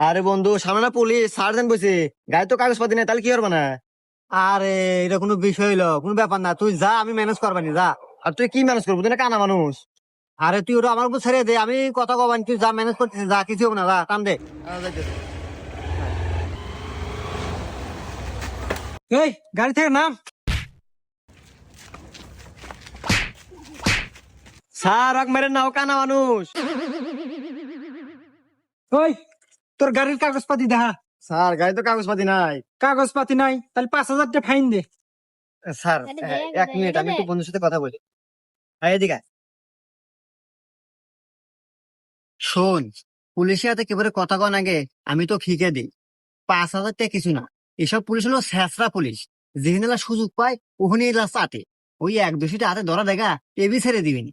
আরে বন্ধু, সামনে না পুলিশ সার্জেন্ট বসে, গায়ে তো কাগজপাতি নেই, তাহলে কি করবে না? আরে এটা কোনো বিষয় হইলো, কোনো ব্যাপার না, তুই যা, আমি ম্যানেজ করবানি, যা। আর তুই কি ম্যানেজ করবো? তুই না কানা মানুষ। আরে তুই ওটা আমার উপর ছেড়ে দে, আমি কথা কবানি, তুই যা ম্যানেজ করতেছিস, যা, কিছু হবে না, যা টান দে। যাইতেছে। এই গাড়ি থেকে নাম। স্যার আগ মেরে নাও, কানা মানুষ। ওই তোর গাড়ির কাগজপাতি দেখা। স্যার গায়ে তো কাগজপাতি নাই। কাগজপাতি নাই, তাহলে 5,000 টাকা ফাইন দে। স্যার এটা দে, এক এটা দে, মিনিট, এটা আমি দে। একটু বন্ধুর সাথে কথা বলি। হ্যাঁ, এদিকে আয়। শোন, পুলিশের হাতে কেবল কথা কন আগে আমি তো ঠিকে দিই। 5,000 টাকা কিছু না। এসব পুলিশ হলো স্যাঁচরা পুলিশ। যেখানে এলা সুযোগ পায় ওখানে এলা চাটে। ওই এক দোষীটা হাতে ধরা দেখা টেবি ছেড়ে দিবেনি।